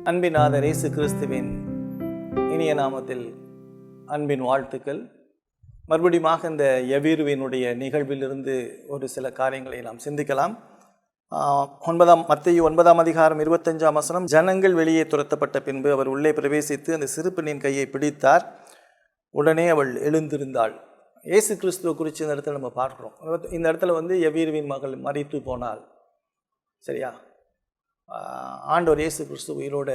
அன்பினாதர் இயேசு கிறிஸ்துவின் இனிய நாமத்தில் அன்பின் வாழ்த்துக்கள். மறுபடியும் இந்த யவீருவினுடைய நிகழ்விலிருந்து ஒரு சில காரியங்களை நாம் சிந்திக்கலாம். மத்தேயு 9 அதிகாரம் 25 வசனம், ஜனங்கள் வெளியே துரத்தப்பட்ட பின்பு அவர் உள்ளே பிரவேசித்து அந்த சிறு பெண்ணின் கையை பிடித்தார். உடனே அவள் எழுந்திருந்தாள். இயேசு கிறிஸ்துவை குறித்து இந்த இடத்துல நம்ம பார்க்குறோம். இந்த இடத்துல யவீருவின் மகள் மரித்து போனாள். சரியா? ஆண்டவர் இயேசு கிறிஸ்து உயிரோட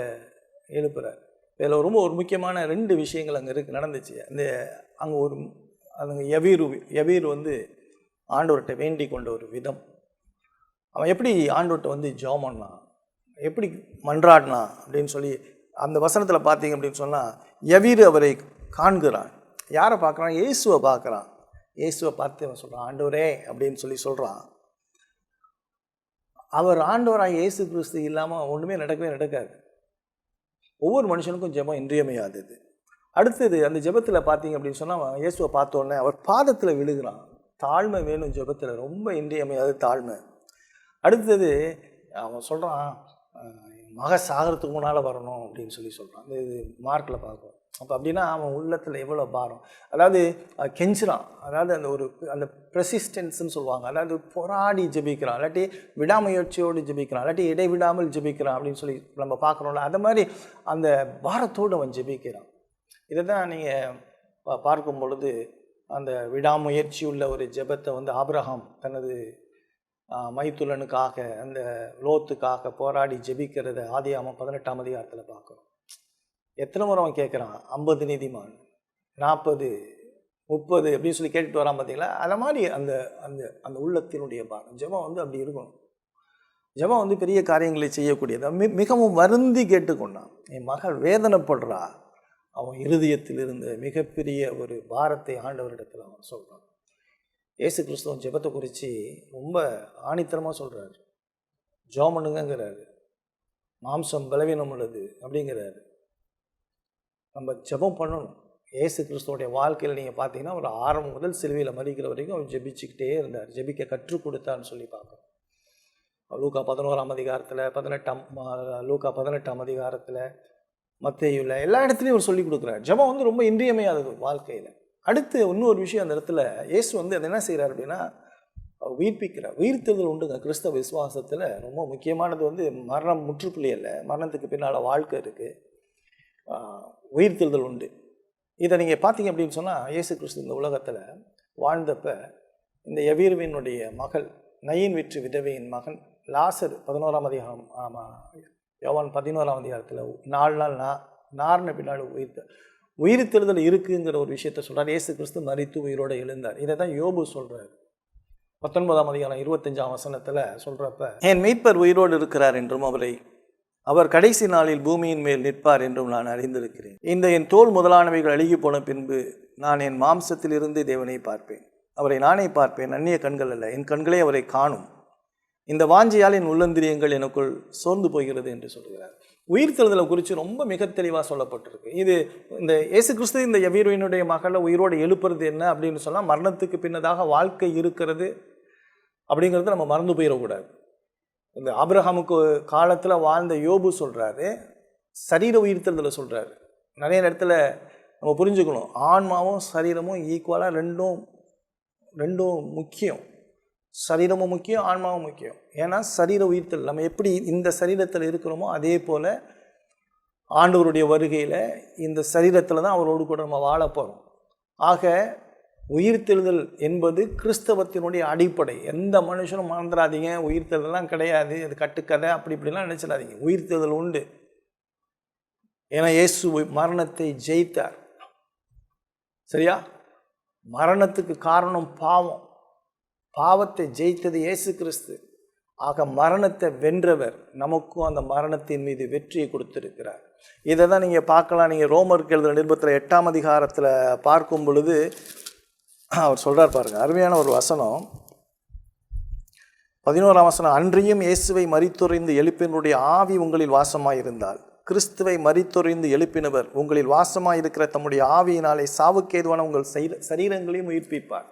எழுப்புறார். இதில் ஒரு முக்கியமான 2 விஷயங்கள் அங்கே நடந்துச்சு. அங்கே யவீர் ஆண்டவர்கிட்ட வேண்டிக் கொண்ட ஒரு விதம், அவன் எப்படி ஆண்டவர்கிட்ட ஜெபம் பண்ணான், எப்படி மன்றாடினான் அப்படின்னு சொல்லி அந்த வசனத்தில் பார்த்தீங்க அப்படின்னு சொன்னால், யவீர் அவரை காண்கிறான். யாரை பார்க்குறான்? இயேசுவை பார்க்குறான். இயேசுவை பார்த்து அவன் சொல்கிறான், ஆண்டவரே அப்படின்னு சொல்லி சொல்கிறான். அவர் ஆண்டவராக இயேசு கிறிஸ்து இல்லாமல் ஒன்றுமே நடக்காது. ஒவ்வொரு மனுஷனுக்கும் ஜெபம் இன்றியமையாதது. அடுத்தது அந்த ஜெபத்தில் பார்த்தீங்க அப்படின்னு சொன்னால், இயேசுவை பார்த்தோன்னே அவர் பாதத்தில் விழுகிறான். தாழ்மை வேணும் ஜெபத்தில், ரொம்ப இன்றியமையாத தாழ்மை. அடுத்தது அவன் சொல்கிறான், மக சாகிறதுக்கு முன்னால் வரணும் அப்படின்னு சொல்லி சொல்கிறான். இது மார்க்கில் பார்க்கும். அப்போ அப்படின்னா அவன் உள்ளத்தில் எவ்வளோ பாரம், அதாவது கெஞ்சுறான், அதாவது அந்த ப்ரெசிஸ்டன்ஸ்ன்னு சொல்லுவாங்க, அதாவது போராடி ஜெபிக்கிறான், இல்லாட்டி விடாமுயற்சியோடு ஜெபிக்கிறான், இல்லாட்டி இடைவிடாமல் ஜெபிக்கிறான் அப்படின்னு சொல்லி நம்ம பார்க்குறோம்ல. அது மாதிரி அந்த பாரத்தோடு அவன் ஜெபிக்கிறான். இதை தான் நீங்கள் பார்க்கும் பொழுது அந்த விடாமுயற்சி உள்ள ஒரு ஜெபத்தை ஆபிரகாம் தனது மைத்துலனுக்காக, அந்த லோத்துக்காக போராடி ஜெபிக்கிறத ஆதியாகமம் 18 அதிகாரத்தில் பார்க்குறோம். எத்தனை முறை அவன் கேட்குறான்? 50 நீதிமான், 40, 30 அப்படின்னு சொல்லி கேட்டுட்டு வரான் பார்த்தீங்களா? அதை மாதிரி அந்த அந்த அந்த உள்ளத்தினுடைய பாரம். ஜெபம் அப்படி இருக்கணும். ஜெபம் பெரிய காரியங்களை செய்யக்கூடியது. மிகவும் வருந்தி கேட்டுக்கொண்டான். என் மகள் வேதனைப்படுறா. அவன் இருதயத்தில் இருந்த மிகப்பெரிய ஒரு பாரத்தை ஆண்டவரிடத்தில் அவன் சொல்கிறான். இயேசு கிறிஸ்துவன் ஜெபத்தை குறித்து ரொம்ப ஆணித்தரமாக சொல்கிறாரு. ஜெபம் பண்ணுங்கிறாரு. மாம்சம் பலவீனம் உள்ளது அப்படிங்கிறாரு. நம்ம ஜெபம் பண்ணணும். இயேசு கிறிஸ்துவோடைய வாழ்க்கையில் நீங்கள் பார்த்தீங்கன்னா, ஒரு ஆரம்பம் முதல் சிலுவையில் மரிக்கிற வரைக்கும் அவர் ஜெபிச்சுக்கிட்டே இருந்தார். ஜெபிக்க கற்றுக் கொடுத்தான்னு சொல்லி பார்க்குறோம். லூக்கா 11 அதிகாரத்தில், லூக்கா 18 அதிகாரத்தில், மத்தேயுவில், எல்லா இடத்துலையும் அவர் சொல்லிக் கொடுக்குறார். ஜெபம் ரொம்ப இன்றியமையாதது வாழ்க்கையில். அடுத்து இன்னொரு விஷயம், அந்த இடத்துல இயேசு அது என்ன செய்கிறார் அப்படின்னா, உயிர்ப்பிக்கிறார். உயிர்த்தெழுதல் உண்டுங்க கிறிஸ்தவ விசுவாசத்தில். ரொம்ப முக்கியமானது மரணம் முற்றுப்புள்ளி அல்ல, மரணத்துக்கு பின்னால் வாழ்க்கை இருக்குது, உயிர்த்தெழுதல் உண்டு. இதை நீங்கள் பார்த்தீங்க அப்படின்னு சொன்னால், இயேசு கிறிஸ்து இந்த உலகத்தில் வாழ்ந்தப்ப இந்த யவீருவினுடைய மகள், நயின் விற்று விதவையின் மகன் லாசர் 11 அதிகாரம், யோவான் 11 அதிகாரத்தில் 4 நாள் நார்ன பின்னாடி உயிர்த்தெழுதல் இருக்குங்கிற ஒரு விஷயத்த சொல்கிறார். இயேசு கிறிஸ்து மரித்து உயிரோடு எழுந்தார். இதை தான் யோபு சொல்கிறார் 19 அதிகாரம் 25 வசனத்தில் சொல்கிறப்ப, என் மீட்பர் உயிரோடு இருக்கிறார் என்றும் அவர் கடைசி நாளில் பூமியின் மேல் நிற்பார் என்றும் நான் அறிந்திருக்கிறேன். இந்த என் தோல் முதலானவைகள் அழுகி போன பின்பு நான் என் மாம்சத்தில் இருந்து தேவனை பார்ப்பேன். அவரை நானே பார்ப்பேன், அந்நிய கண்கள் அல்ல. என் கண்களே அவரை காணும். இந்த வாஞ்சியால் என் உள்ளந்திரியங்கள் எனக்குள் சோர்ந்து போகிறது என்று சொல்கிறார். உயிர்த்தெழுதலை குறித்து ரொம்ப மிக தெளிவாக சொல்லப்பட்டிருக்கு. இது இந்த இயேசு கிறிஸ்து இந்த யவீருவினுடைய மகளை உயிரோடு எழுப்புறது என்ன அப்படின்னு சொன்னால், மரணத்துக்கு பின்னதாக வாழ்க்கை இருக்கிறது அப்படிங்கிறது நம்ம மறந்து போயிடக்கூடாது. இந்த ஆபிரகாமுக்கு காலத்தில் வாழ்ந்த யோபு சொல்கிறாரு, சரீர உயிர்த்தெழுதலை சொல்கிறாரு. நிறைய இடத்துல நம்ம புரிஞ்சுக்கணும், ஆன்மாவும் சரீரமும் ஈக்குவலாக ரெண்டும் முக்கியம். சரீரமும் முக்கியம், ஆன்மாவும் முக்கியம். ஏன்னா சரீர உயிர்த்தெழுதல், நம்ம எப்படி இந்த சரீரத்தில் இருக்கிறோமோ அதே போல் ஆண்டவருடைய வருகையில் இந்த சரீரத்தில் தான் அவரோடு கூட நம்ம வாழ போகிறோம். ஆக உயிர்த்தெழுதல் என்பது கிறிஸ்தவத்தினுடைய அடிப்படை. எந்த மனுஷனும் மறந்துடாதீங்க, உயிர்த்தெழுதலாம் கிடையாது, அது கட்டுக்கதை அப்படி இப்படிலாம் நினச்சிடாதீங்க. உயிர்த்தெழுதல் உண்டு. ஏன்னா இயேசு மரணத்தை ஜெயித்தார். சரியா? மரணத்துக்கு காரணம் பாவம். பாவத்தை ஜெயித்தது இயேசு கிறிஸ்து. ஆக மரணத்தை வென்றவர் நமக்கும் அந்த மரணத்தின் மீது வெற்றியை கொடுத்திருக்கிறார். இதை தான் நீங்கள் பார்க்கலாம். நீங்கள் ரோமருக்கு எழுதின நிருபத்தில் 8 அதிகாரத்தில் பார்க்கும் பொழுது அவர் சொல்கிறார் பாருங்கள், அருமையான ஒரு வசனம், 11 வசனம், அன்றியும் இயேசுவை மரித்தொறிந்து எழுப்பினுடைய ஆவி உங்களில் வாசமாயிருந்தால் கிறிஸ்துவை மரித்தொறிந்து எழுப்பினவர் உங்களில் வாசமாயிருக்கிற தம்முடைய ஆவியினாலே சாவுக்கேதுவான உங்கள் சரீரங்களையும் உயிர்ப்பிப்பார்.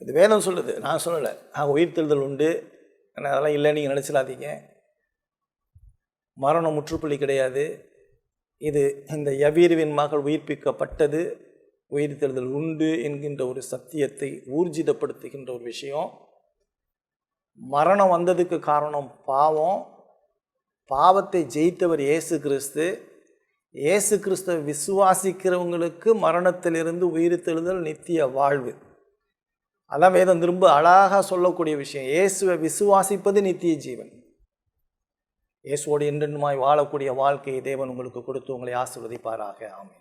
இது வேதம் சொல்லுது, நான் சொல்லலை. உயிர்த்தெழுதல் உண்டு, அதெல்லாம் இல்லை நீங்கள் நினச்சிடாதீங்க. மரணம் முற்றுப்புள்ளி கிடையாது. இது இந்த யவீருவின் மகள் உயிர்ப்பிக்கப்பட்டது, உயிர்த்தெழுதல் உண்டு என்கின்ற ஒரு சத்தியத்தை ஊர்ஜிதப்படுத்துகின்ற ஒரு விஷயம். மரணம் வந்ததுக்கு காரணம் பாவம். பாவத்தை ஜெயித்தவர் இயேசு கிறிஸ்து. இயேசு கிறிஸ்துவை விசுவாசிக்கிறவங்களுக்கு மரணத்திலிருந்து உயிர்த்தெழுதல் நித்திய வாழ்வு. அதான் வேதம் திரும்ப அழகாக சொல்லக்கூடிய விஷயம். இயேசுவை விசுவாசிப்பது நித்திய ஜீவன். இயேசுவோடு என்றென்றுமாய் வாழக்கூடிய வாழ்க்கையை தேவன் உங்களுக்கு கொடுத்து உங்களை ஆசீர்வதிப்பாராக. ஆமென்.